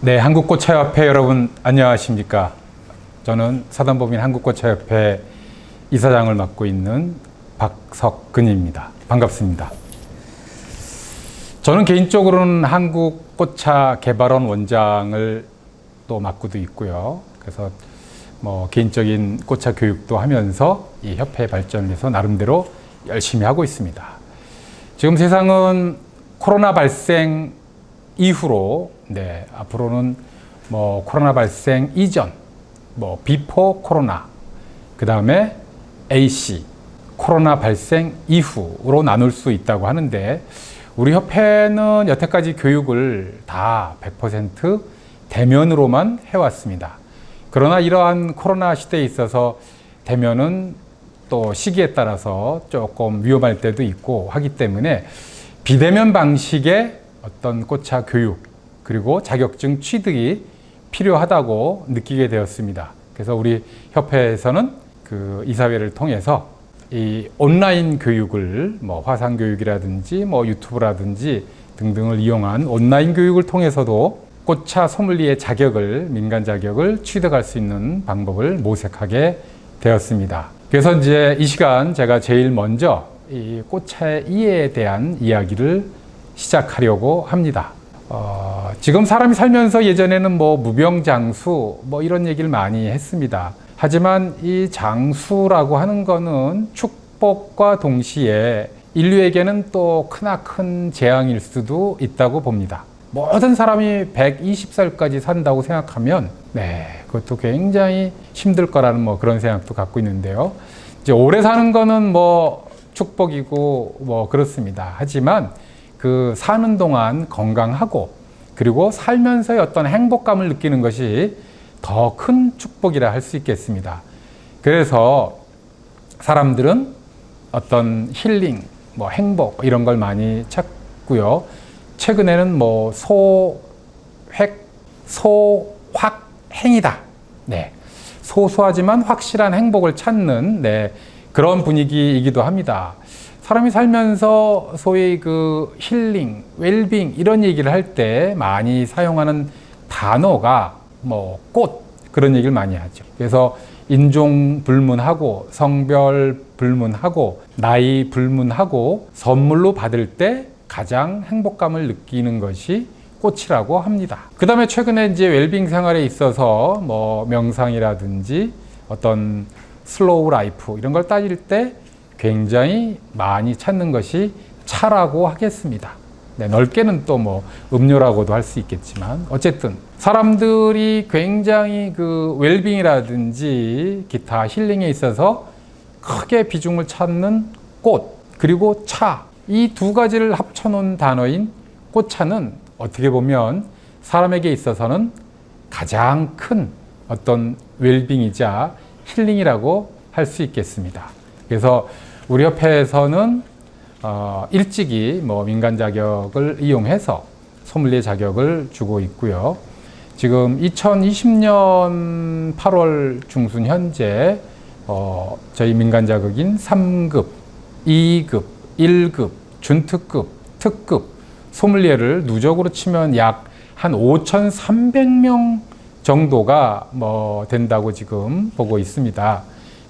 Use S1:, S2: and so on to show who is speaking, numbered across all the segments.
S1: 네, 한국꽃차협회 여러분 안녕하십니까? 저는 사단법인 한국꽃차협회 이사장을 맡고 있는 박석근입니다. 반갑습니다. 저는 개인적으로는 한국꽃차개발원 원장을 또 맡고도 있고요. 그래서 개인적인 꽃차 교육도 하면서 이 협회 발전을 위해서 나름대로 열심히 하고 있습니다. 지금 세상은 코로나 발생 이후로 앞으로는 코로나 발생 이전, 비포 코로나, 그 다음에 AC, 코로나 발생 이후로 나눌 수 있다고 하는데, 우리 협회는 여태까지 교육을 다 100% 대면으로만 해왔습니다. 그러나 이러한 코로나 시대에 있어서 대면은 또 시기에 따라서 조금 위험할 때도 있고 하기 때문에 비대면 방식의 어떤 꽃차 교육 그리고 자격증 취득이 필요하다고 느끼게 되었습니다. 그래서 우리 협회에서는 그 이사회를 통해서 이 온라인 교육을 화상 교육이라든지 유튜브라든지 등등을 이용한 온라인 교육을 통해서도 꽃차 소믈리에 자격을, 민간 자격을 취득할 수 있는 방법을 모색하게 되었습니다. 그래서 이제 이 시간 제가 제일 먼저 이 꽃차의 이해에 대한 이야기를 시작하려고 합니다. 지금 사람이 살면서 예전에는 무병장수 이런 얘기를 많이 했습니다. 하지만 이 장수라고 하는 거는 축복과 동시에 인류에게는 또 크나큰 재앙일 수도 있다고 봅니다. 모든 사람이 120살까지 산다고 생각하면 그것도 굉장히 힘들 거라는 그런 생각도 갖고 있는데요. 이제 오래 사는 거는 축복이고 그렇습니다. 하지만 그 사는 동안 건강하고 그리고 살면서의 어떤 행복감을 느끼는 것이 더 큰 축복이라 할 수 있겠습니다. 그래서 사람들은 어떤 힐링, 행복 이런 걸 많이 찾고요. 최근에는 소확행이다. 소소하지만 확실한 행복을 찾는 그런 분위기이기도 합니다. 사람이 살면서 소위 그 힐링, 웰빙 이런 얘기를 할 때 많이 사용하는 단어가 꽃 그런 얘기를 많이 하죠. 그래서 인종 불문하고 성별 불문하고 나이 불문하고 선물로 받을 때 가장 행복감을 느끼는 것이 꽃이라고 합니다. 그 다음에 최근에 이제 웰빙 생활에 있어서 명상이라든지 어떤 슬로우 라이프 이런 걸 따질 때 굉장히 많이 찾는 것이 차라고 하겠습니다. 넓게는 또 음료라고도 할 수 있겠지만 어쨌든 사람들이 굉장히 그 웰빙이라든지 기타 힐링에 있어서 크게 비중을 찾는 꽃 그리고 차 이 두 가지를 합쳐놓은 단어인 꽃차는 어떻게 보면 사람에게 있어서는 가장 큰 어떤 웰빙이자 힐링이라고 할 수 있겠습니다. 그래서 우리 협회에서는 일찍이 민간 자격을 이용해서 소믈리에 자격을 주고 있고요. 지금 2020년 8월 중순 현재 저희 민간 자격인 3급, 2급, 1급, 준특급, 특급 소믈리에를 누적으로 치면 약 한 5,300명 정도가 된다고 지금 보고 있습니다.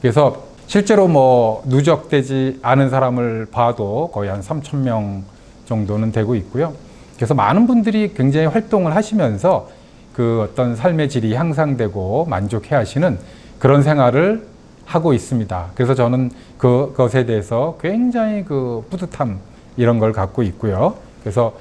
S1: 그래서 실제로 누적되지 않은 사람을 봐도 거의 한 3,000명 정도는 되고 있고요. 그래서 많은 분들이 굉장히 활동을 하시면서 그 어떤 삶의 질이 향상되고 만족해 하시는 그런 생활을 하고 있습니다. 그래서 저는 그것에 대해서 굉장히 그 뿌듯함 이런 걸 갖고 있고요. 그래서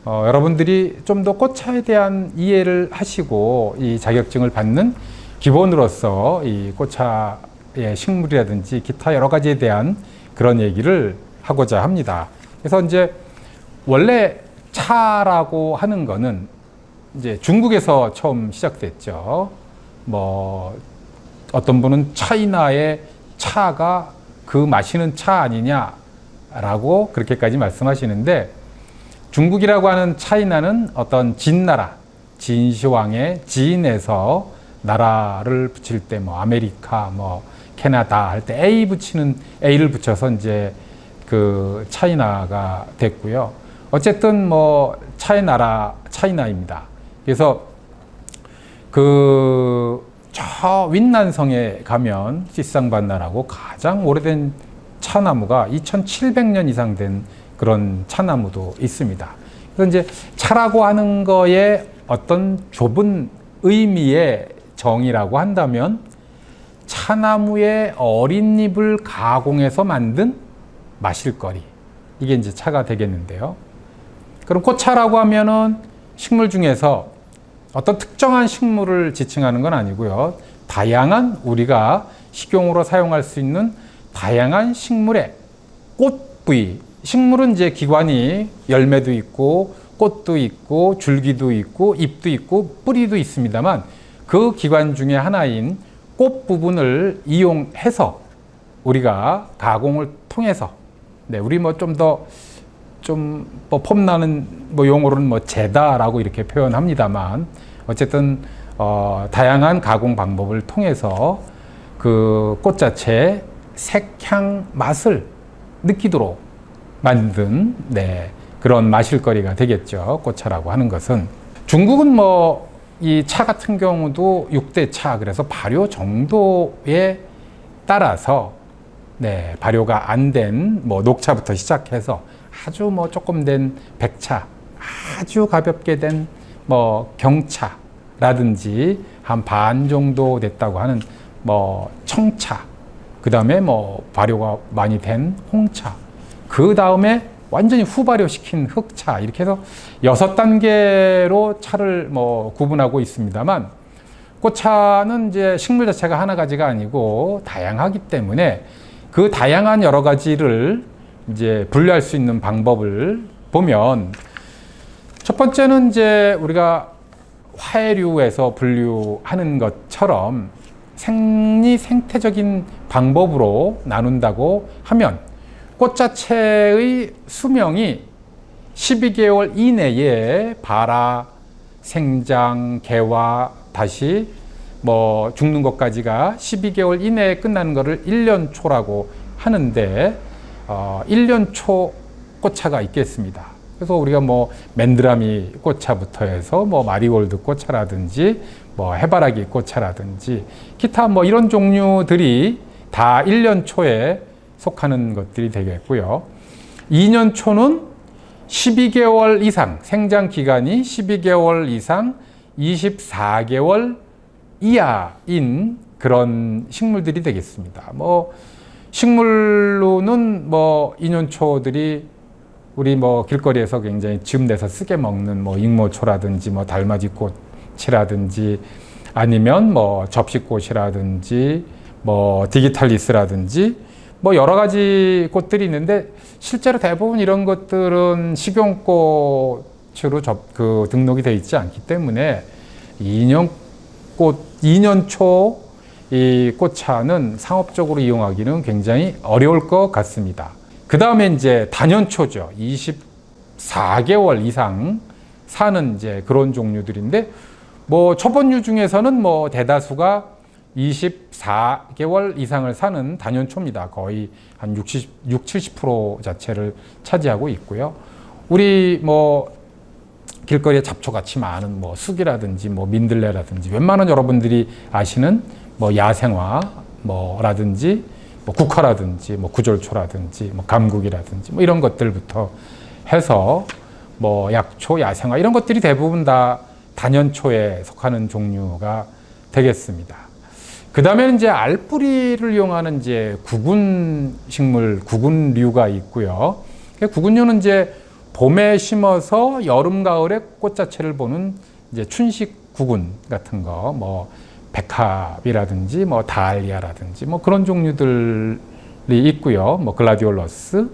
S1: 여러분들이 좀 더 꽃차에 대한 이해를 하시고 이 자격증을 받는 기본으로서 이 꽃차의 식물이라든지 기타 여러 가지에 대한 그런 얘기를 하고자 합니다. 그래서 이제 원래 차라고 하는 거는 이제 중국에서 처음 시작됐죠. 어떤 분은 차이나의 차가 그 마시는 차 아니냐라고 그렇게까지 말씀하시는데, 중국이라고 하는 차이나는 어떤 진나라, 진시황의 진에서 나라를 붙일 때 아메리카, 캐나다 할 때 A를 붙여서 이제 그 차이나가 됐고요. 어쨌든 차이나입니다. 그래서 저 윈난성에 가면 시쌍반나라고 가장 오래된 차나무가 2700년 이상 된 그런 차나무도 있습니다. 그래서 이제 차라고 하는 거에 어떤 좁은 의미의 정의라고 한다면 차나무의 어린 잎을 가공해서 만든 마실거리, 이게 이제 차가 되겠는데요. 그럼 꽃차라고 하면은 식물 중에서 어떤 특정한 식물을 지칭하는 건 아니고요. 다양한 우리가 식용으로 사용할 수 있는 다양한 식물의 꽃 부위. 식물은 이제 기관이 열매도 있고 꽃도 있고 줄기도 있고 잎도 있고 뿌리도 있습니다만 그 기관 중에 하나인 꽃 부분을 이용해서 우리가 가공을 통해서 우리 뭐 좀 더 뭐 폼나는 뭐 용어로는 뭐 재다라고 이렇게 표현합니다만 어쨌든 다양한 가공 방법을 통해서 그 꽃 자체의 색향 맛을 느끼도록 만든 그런 마실거리가 되겠죠. 꽃차라고 하는 것은. 중국은 뭐 이 차 같은 경우도 6대 차, 그래서 발효 정도에 따라서 발효가 안 된 뭐 녹차부터 시작해서 아주 뭐 조금 된 백차, 아주 가볍게 된 뭐 경차라든지 한 반 정도 됐다고 하는 뭐 청차, 그 다음에 뭐 발효가 많이 된 홍차, 그 다음에 완전히 후발효시킨 흑차, 이렇게 해서 6단계로 차를 뭐 구분하고 있습니다만 꽃차는 이제 식물 자체가 하나 가지가 아니고 다양하기 때문에 그 다양한 여러 가지를 이제 분류할 수 있는 방법을 보면 첫 번째는 이제 우리가 화해류에서 분류하는 것처럼 생리생태적인 방법으로 나눈다고 하면 꽃 자체의 수명이 12개월 이내에 발화, 생장, 개화, 다시 뭐 죽는 것까지가 12개월 이내에 끝나는 것을 1년 초라고 하는데 1년 초 꽃차가 있겠습니다. 그래서 우리가 뭐 맨드라미 꽃차부터 해서 뭐 마리골드 꽃차라든지 뭐 해바라기 꽃차라든지 기타 뭐 이런 종류들이 다 1년 초에 속하는 것들이 되겠고요. 2년 초는 12개월 이상, 생장 기간이 12개월 이상 24개월 이하인 그런 식물들이 되겠습니다. 뭐 식물로는 뭐 2년 초들이 우리 뭐 길거리에서 굉장히 즈음내서 쓰게 먹는 뭐 익모초라든지 뭐 달맞이꽃이라든지 아니면 뭐 접시꽃이라든지 뭐 디기탈리스라든지 뭐 여러 가지 꽃들이 있는데 실제로 대부분 이런 것들은 식용꽃으로 등록이 되어 있지 않기 때문에 2년 초 이 꽃차는 상업적으로 이용하기는 굉장히 어려울 것 같습니다. 그 다음에 이제 단연초죠. 24개월 이상 사는 이제 그런 종류들인데 뭐 초본류 중에서는 뭐 대다수가 24개월 이상을 사는 단연초입니다. 거의 한 70% 자체를 차지하고 있고요. 우리 뭐 길거리에 잡초같이 많은 뭐 쑥이라든지 뭐 민들레라든지 웬만한 여러분들이 아시는 뭐 야생화 뭐라든지 뭐 국화라든지 뭐 구절초라든지 뭐 감국이라든지 뭐 이런 것들부터 해서 뭐 약초, 야생화 이런 것들이 대부분 다 단연초에 속하는 종류가 되겠습니다. 그 다음에는 이제 알뿌리를 이용하는 이제 구근 식물, 구근류가 있고요. 구근류는 이제 봄에 심어서 여름, 가을에 꽃 자체를 보는 이제 춘식 구근 같은 거, 뭐 백합이라든지 뭐 다알리아라든지 뭐 그런 종류들이 있고요. 뭐 글라디올러스,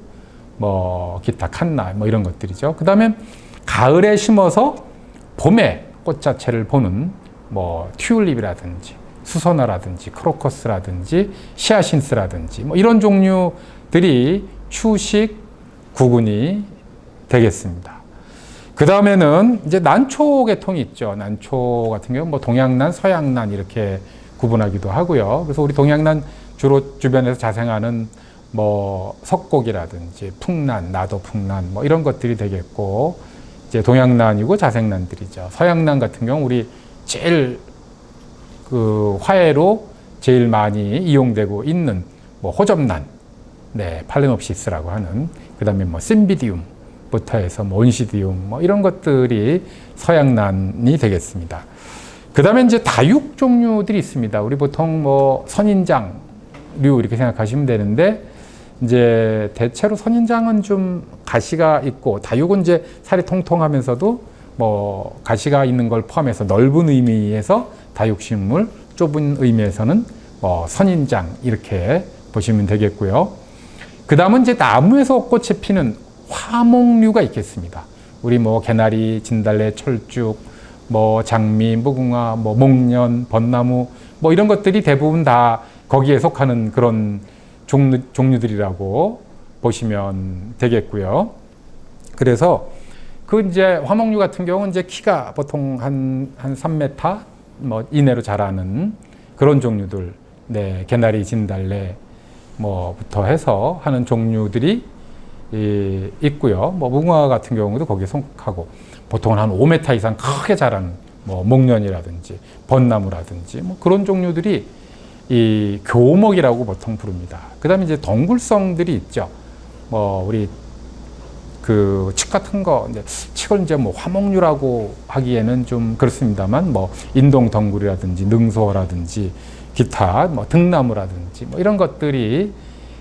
S1: 뭐 기타 칸나 뭐 이런 것들이죠. 그 다음에 가을에 심어서 봄에 꽃 자체를 보는 뭐 튤립이라든지 수선화라든지 크로커스라든지 시아신스라든지 뭐 이런 종류들이 추식 구근이 되겠습니다. 그 다음에는 이제 난초 계통이 있죠. 난초 같은 경우는 뭐 동양난, 서양난 이렇게 구분하기도 하고요. 그래서 우리 동양난 주로 주변에서 자생하는 뭐 석곡이라든지 풍난, 나도풍난 뭐 이런 것들이 되겠고 이제 동양난이고 자생난들이죠. 서양난 같은 경우 우리 제일 그 화해로 제일 많이 이용되고 있는 뭐 호접란, 네, 팔레놉시스라고 하는, 그다음에 뭐 심비디움부터 해서 뭐 온시디움 뭐 이런 것들이 서양란이 되겠습니다. 그다음에 이제 다육 종류들이 있습니다. 우리 보통 뭐 선인장류 이렇게 생각하시면 되는데, 이제 대체로 선인장은 좀 가시가 있고, 다육은 이제 살이 통통하면서도 뭐 가시가 있는 걸 포함해서 넓은 의미에서 다육식물, 좁은 의미에서는 뭐 선인장 이렇게 보시면 되겠고요. 그 다음은 이제 나무에서 꽃이 피는 화목류가 있겠습니다. 우리 뭐 개나리, 진달래, 철쭉, 뭐 장미, 무궁화, 뭐 목련, 벚나무 뭐 이런 것들이 대부분 다 거기에 속하는 그런 종류들이라고 보시면 되겠고요. 그래서 그 이제 화목류 같은 경우는 이제 키가 보통 한 3m 뭐 이내로 자라는 그런 종류들, 네, 개나리, 진달래 뭐부터 해서 하는 종류들이 있고요. 뭐 무궁화 같은 경우도 거기에 속하고, 보통은 한 5m 이상 크게 자라는 뭐 목련이라든지 벚나무라든지 뭐 그런 종류들이 이 교목이라고 보통 부릅니다. 그다음에 이제 덩굴성들이 있죠. 뭐 우리 그 칡 같은 거, 이제 칡을 이제 뭐 화목류라고 하기에는 좀 그렇습니다만, 뭐 인동 덩굴이라든지 능소라든지 기타 뭐 등나무라든지 뭐 이런 것들이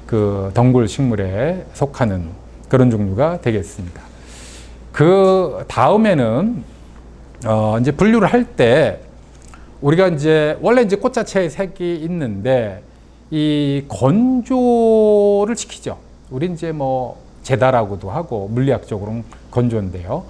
S1: 그 덩굴 식물에 속하는 그런 종류가 되겠습니다. 그 다음에는 이제 분류를 할 때 우리가 이제 원래 이제 꽃 자체에 색이 있는데 이 건조를 시키죠. 우리 이제 뭐 제다라고도 하고 물리학적으로는 건조인데요.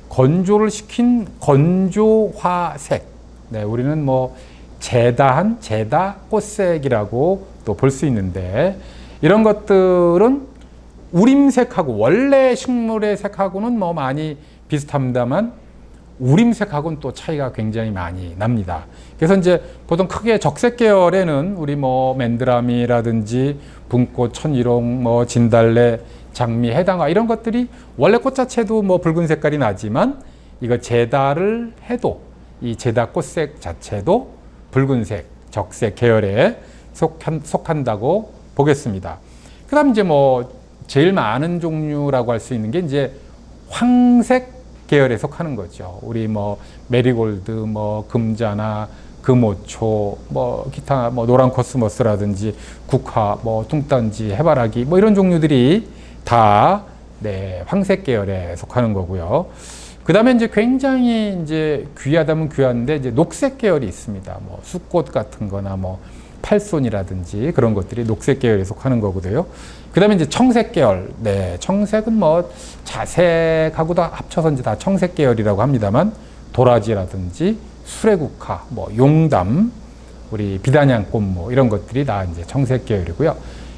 S1: 건조를 시킨 건조화색. 네, 우리는 뭐 제다한 제다 꽃색이라고 또 볼 수 있는데, 이런 것들은 우림색하고 원래 식물의 색하고는 뭐 많이 비슷합니다만 우림색하고는 또 차이가 굉장히 많이 납니다. 그래서 이제 보통 크게 적색 계열에는 우리 뭐 맨드라미라든지 분꽃, 천일홍, 뭐 진달래, 장미, 해당화 이런 것들이 원래 꽃 자체도 뭐 붉은 색깔이 나지만 이거 제다를 해도 이 제다 꽃색 자체도 붉은색, 적색 계열에 속한다고 보겠습니다. 그 다음 이제 뭐 제일 많은 종류라고 할 수 있는 게 이제 황색 계열에 속하는 거죠. 우리 뭐 메리골드, 뭐 금자나 금오초, 뭐 기타 뭐 노란 코스모스라든지 국화, 뭐 뚱딴지, 해바라기 뭐 이런 종류들이 다 네, 황색 계열에 속하는 거고요. 그 다음에 이제 굉장히 이제 귀하다면 귀한데 이제 녹색 계열이 있습니다. 뭐 숫꽃 같은 거나 뭐 팔손이라든지 그런 것들이 녹색 계열에 속하는 거고요. 그 다음에 이제 청색 계열. 네, 청색은 뭐 자색하고 다 합쳐서 이제 다 청색 계열이라고 합니다만, 도라지라든지 수레국화, 뭐 용담, 우리 비단양꽃 뭐 이런 것들이 다 이제 청색 계열이고요.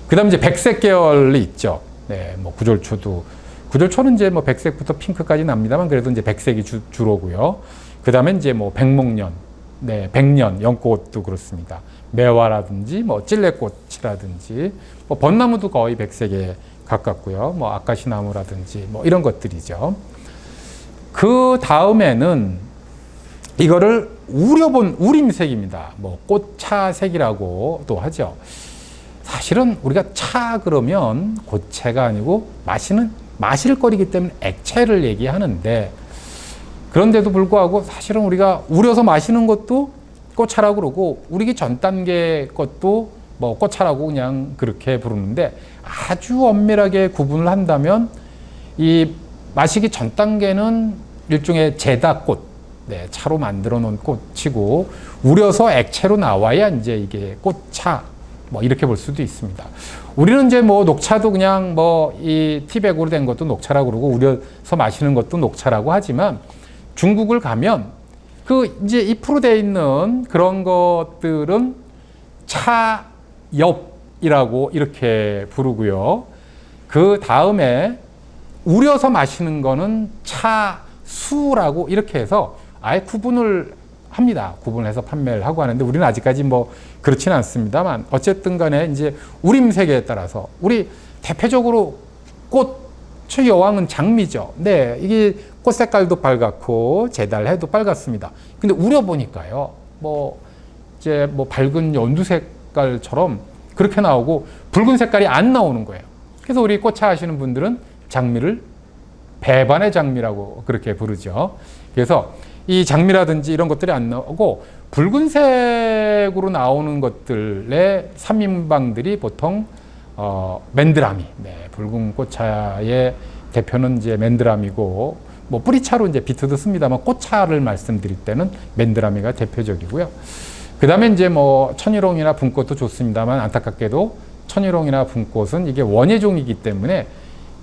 S1: 그 다음에 이제 백색 계열이 있죠. 네, 뭐 구절초는 이제 뭐 백색부터 핑크까지 납니다만 그래도 이제 백색이 주로고요. 그 다음에 이제 뭐 백목련, 네, 백년, 연꽃도 그렇습니다. 매화라든지 뭐 찔레꽃이라든지 뭐 벚나무도 거의 백색에 가깝고요. 뭐 아카시나무라든지 뭐 이런 것들이죠. 그 다음에는 이거를 우려본 우림색입니다. 뭐 꽃차색이라고 또 하죠. 사실은 우리가 차 그러면 고체가 아니고 마실 거리기 때문에 액체를 얘기하는데, 그런데도 불구하고 사실은 우리가 우려서 마시는 것도 꽃차라고 그러고 우리기 전 단계 것도 뭐 꽃차라고 그냥 그렇게 부르는데, 아주 엄밀하게 구분을 한다면 이 마시기 전 단계는 일종의 제다꽃, 네, 차로 만들어 놓은 꽃이고, 우려서 액체로 나와야 이제 이게 꽃차 뭐 이렇게 볼 수도 있습니다. 우리는 이제 뭐 녹차도 그냥 뭐 이 티백으로 된 것도 녹차라고 그러고 우려서 마시는 것도 녹차라고 하지만, 중국을 가면 그 이제 잎으로 되어 있는 그런 것들은 차엽이라고 이렇게 부르고요. 그 다음에 우려서 마시는 거는 차수라고 이렇게 해서 아예 구분을 합니다. 구분해서 판매를 하고 하는데, 우리는 아직까지 뭐 그렇지는 않습니다만, 어쨌든 간에 이제 우림색에 따라서 우리 대표적으로 꽃의 여왕은 장미죠. 네, 이게 꽃 색깔도 빨갛고 제달해도 빨갛습니다. 근데 우려 보니까요, 뭐 이제 뭐 밝은 연두 색깔처럼 그렇게 나오고 붉은 색깔이 안 나오는 거예요. 그래서 우리 꽃차 하시는 분들은 장미를 배반의 장미라고 그렇게 부르죠. 그래서 이 장미라든지 이런 것들이 안 나오고 붉은색으로 나오는 것들의 3인방들이 보통 맨드라미, 네, 붉은 꽃차의 대표는 이제 맨드라미고, 뭐 뿌리차로 이제 비트도 씁니다만 꽃차를 말씀드릴 때는 맨드라미가 대표적이고요. 그 다음에 이제 뭐 천일홍이나 분꽃도 좋습니다만 안타깝게도 천일홍이나 분꽃은 이게 원예종이기 때문에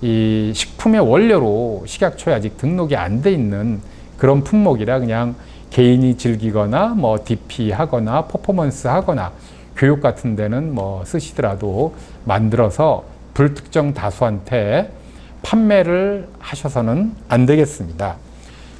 S1: 이 식품의 원료로 식약처에 아직 등록이 안 돼 있는 그런 품목이라 그냥 개인이 즐기거나 뭐 DP 하거나 퍼포먼스 하거나 교육 같은 데는 뭐 쓰시더라도 만들어서 불특정 다수한테 판매를 하셔서는 안 되겠습니다.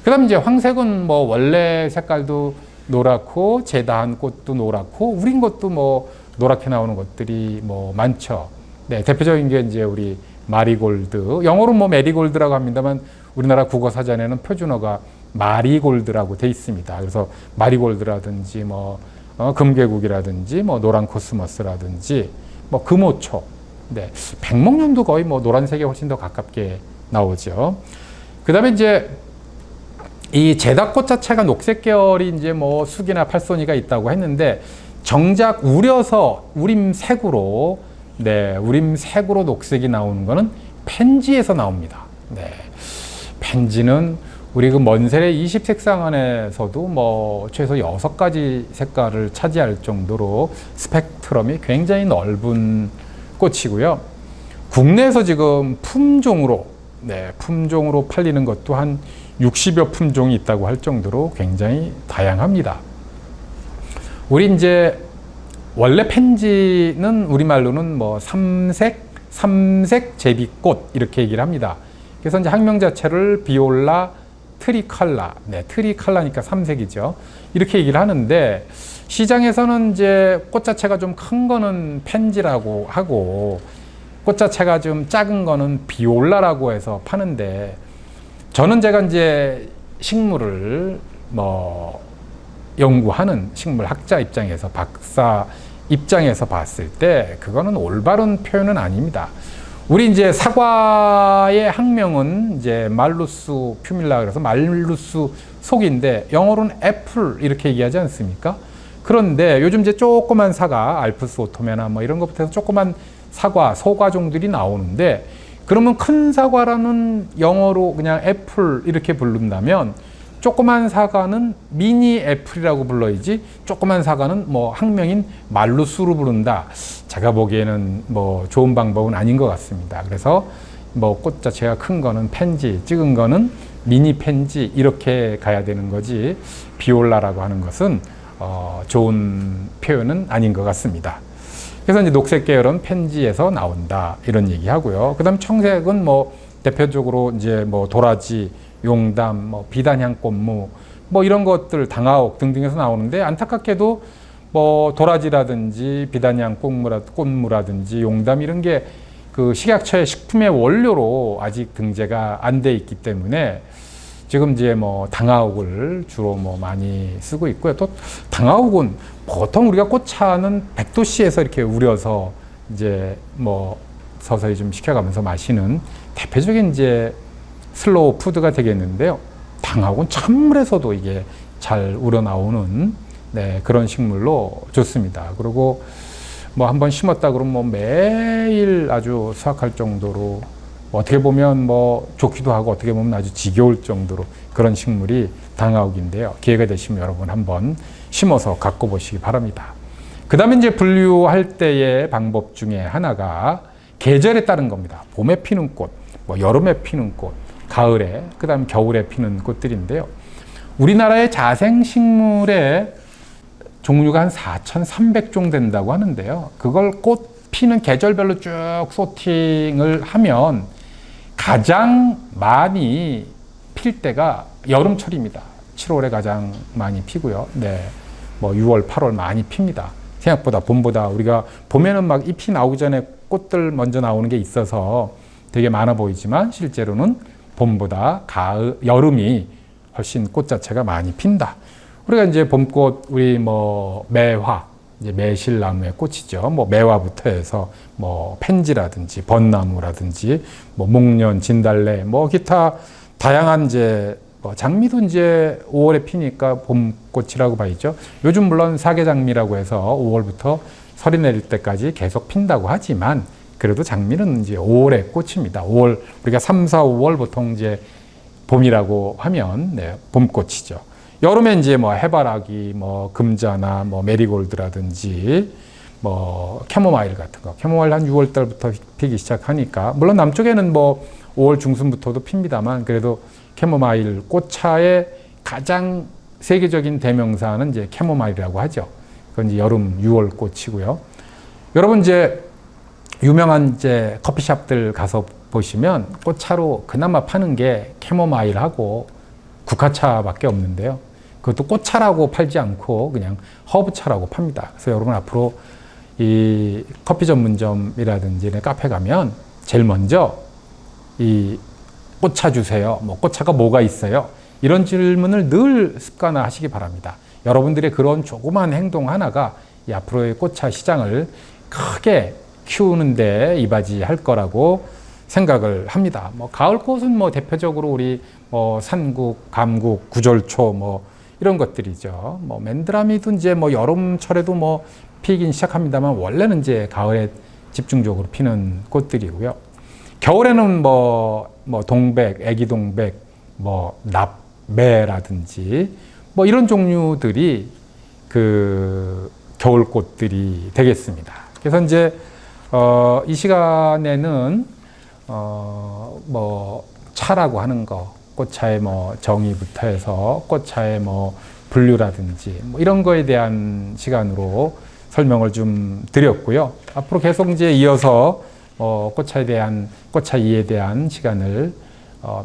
S1: 그 다음 이제 황색은 뭐 원래 색깔도 노랗고 제다한 꽃도 노랗고 우린 것도 뭐 노랗게 나오는 것들이 뭐 많죠. 네, 대표적인 게 이제 우리 마리골드, 영어로 뭐 메리골드라고 합니다만 우리나라 국어사전에는 표준어가 마리골드라고 돼 있습니다. 그래서 마리골드라든지 뭐 금괴국이라든지 뭐 노란 코스모스라든지 뭐 금오초, 네, 백목련도 거의 뭐 노란색에 훨씬 더 가깝게 나오죠. 그 다음에 이제 이 제다꽃 자체가 녹색 계열이 이제 뭐 수기나 팔손이가 있다고 했는데 정작 우려서 우림색으로, 네, 우림색으로 녹색이 나오는 거는 펜지에서 나옵니다. 네, 펜지는 우리 그 먼셀의 20색상 안에서도 뭐 최소 6가지 색깔을 차지할 정도로 스펙트럼이 굉장히 넓은 꽃이고요. 국내에서 지금 품종으로, 네, 품종으로 팔리는 것도 한 60여 품종이 있다고 할 정도로 굉장히 다양합니다. 우리 이제 원래 펜지는 우리말로는 뭐 삼색 제비꽃 이렇게 얘기를 합니다. 그래서 이제 학명 자체를 비올라 트리칼라, 네, 트리칼라니까 삼색이죠. 이렇게 얘기를 하는데 시장에서는 이제 꽃 자체가 좀 큰 거는 펜지라고 하고 꽃 자체가 좀 작은 거는 비올라라고 해서 파는데 저는 제가 이제 식물을 뭐 연구하는 식물 학자 입장에서 박사 입장에서 봤을 때 그거는 올바른 표현은 아닙니다. 우리 이제 사과의 학명은 이제 말루스 퓨밀라 그래서 말루스 속인데 영어로는 애플 이렇게 얘기하지 않습니까? 그런데 요즘 이제 조그만 사과, 알프스 오토메나 뭐 이런 것부터 해서 조그만 사과, 소과종들이 나오는데 그러면 큰 사과라는 영어로 그냥 애플 이렇게 부른다면 조그만 사과는 미니 애플이라고 불러야지 조그만 사과는 뭐 학명인 말루스로 부른다. 제가 보기에는 뭐 좋은 방법은 아닌 것 같습니다. 그래서 뭐 꽃 자체가 큰 거는 펜지, 작은 거는 미니 펜지 이렇게 가야 되는 거지 비올라라고 하는 것은 좋은 표현은 아닌 것 같습니다. 그래서 이제 녹색 계열은 펜지에서 나온다 이런 얘기하고요. 그다음 청색은 뭐 대표적으로 이제 뭐 도라지, 용담, 뭐 비단향 꽃무, 뭐 이런 것들 당하옥 등등에서 나오는데 안타깝게도 뭐 도라지라든지 비단향 꽃무라든지 용담 이런 게 그 식약처의 식품의 원료로 아직 등재가 안 돼 있기 때문에 지금 이제 뭐 당하옥을 주로 뭐 많이 쓰고 있고요. 또 당하옥은 보통 우리가 꽃차는 100도씨에서 이렇게 우려서 이제 뭐 서서히 좀 식혀가면서 마시는 대표적인 이제 슬로우 푸드가 되겠는데요. 당하옥은 찬물에서도 이게 잘 우러나오는, 네, 그런 식물로 좋습니다. 그리고 뭐 한번 심었다 그러면 뭐 매일 아주 수확할 정도로 어떻게 보면 뭐 좋기도 하고 어떻게 보면 아주 지겨울 정도로 그런 식물이 당하옥인데요. 기회가 되시면 여러분 한번 심어서 갖고 보시기 바랍니다. 그 다음에 이제 분류할 때의 방법 중에 하나가 계절에 따른 겁니다. 봄에 피는 꽃, 뭐 여름에 피는 꽃, 가을에, 그 다음 겨울에 피는 꽃들인데요. 우리나라의 자생식물의 종류가 한 4,300종 된다고 하는데요. 그걸 꽃 피는 계절별로 쭉 소팅을 하면 가장 많이 필 때가 여름철입니다. 7월에 가장 많이 피고요. 네, 뭐 6월, 8월 많이 핍니다. 생각보다 봄보다 우리가 봄에는 막 잎이 나오기 전에 꽃들 먼저 나오는 게 있어서 되게 많아 보이지만 실제로는 봄보다 가을, 여름이 훨씬 꽃 자체가 많이 핀다. 우리가 이제 봄꽃, 우리 뭐 매화, 이제 매실나무의 꽃이죠. 뭐 매화부터 해서 뭐 펜지라든지 벚나무라든지 뭐 목련, 진달래, 뭐 기타 다양한 이제 뭐 장미도 이제 5월에 피니까 봄꽃이라고 봐야죠. 요즘 물론 사계장미라고 해서 5월부터 설이 내릴 때까지 계속 핀다고 하지만 그래도 장미는 이제 5월의 꽃입니다. 5월 우리가 3, 4, 5월 보통 이제 봄이라고 하면 네, 봄꽃이죠. 여름에 이제 뭐 해바라기, 뭐 금자나 뭐 메리골드라든지 뭐 캐모마일 같은 거. 캐모마일 한 6월 달부터 피기 시작하니까 물론 남쪽에는 뭐 5월 중순부터도 핍니다만 그래도 캐모마일 꽃차의 가장 세계적인 대명사는 이제 캐모마일이라고 하죠. 그건 이제 여름 6월 꽃이고요. 여러분 이제 유명한 이제 커피숍들 가서 보시면 꽃차로 그나마 파는 게 캐모마일하고 국화차밖에 없는데요. 그것도 꽃차라고 팔지 않고 그냥 허브차라고 팝니다. 그래서 여러분 앞으로 이 커피 전문점이라든지 카페 가면 제일 먼저 이 꽃차 주세요. 뭐 꽃차가 뭐가 있어요? 이런 질문을 늘 습관화하시기 바랍니다. 여러분들의 그런 조그만 행동 하나가 이 앞으로의 꽃차 시장을 크게 키우는데 이바지할 거라고 생각을 합니다. 뭐 가을꽃은 뭐 대표적으로 우리 뭐 산국, 감국, 구절초 뭐 이런 것들이죠. 뭐 맨드라미도 이제 뭐 여름철에도 뭐 피긴 시작합니다만 원래는 이제 가을에 집중적으로 피는 꽃들이고요. 겨울에는 뭐 동백, 애기동백, 뭐 납매라든지 뭐 이런 종류들이 그 겨울꽃들이 되겠습니다. 그래서 이제 이 시간에는 뭐 차라고 하는 거, 꽃차의 뭐 정의부터 해서 꽃차의 뭐 분류라든지 뭐 이런 거에 대한 시간으로 설명을 좀 드렸고요. 앞으로 계속 이제 이어서 꽃차에 대한 꽃차 이해에 대한 시간을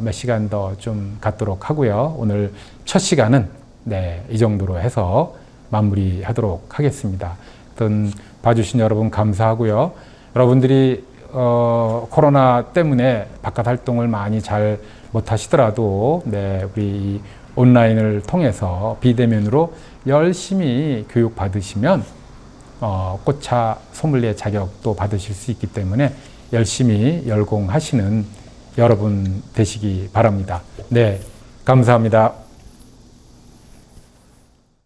S1: 몇 시간 더 좀 갖도록 하고요. 오늘 첫 시간은 네, 이 정도로 해서 마무리하도록 하겠습니다. 하여튼 봐주신 여러분 감사하고요. 여러분들이 코로나 때문에 바깥 활동을 많이 잘 못하시더라도 네, 우리 온라인을 통해서 비대면으로 열심히 교육 받으시면 꽃차 소믈리에 자격도 받으실 수 있기 때문에 열심히 열공하시는 여러분 되시기 바랍니다. 네, 감사합니다.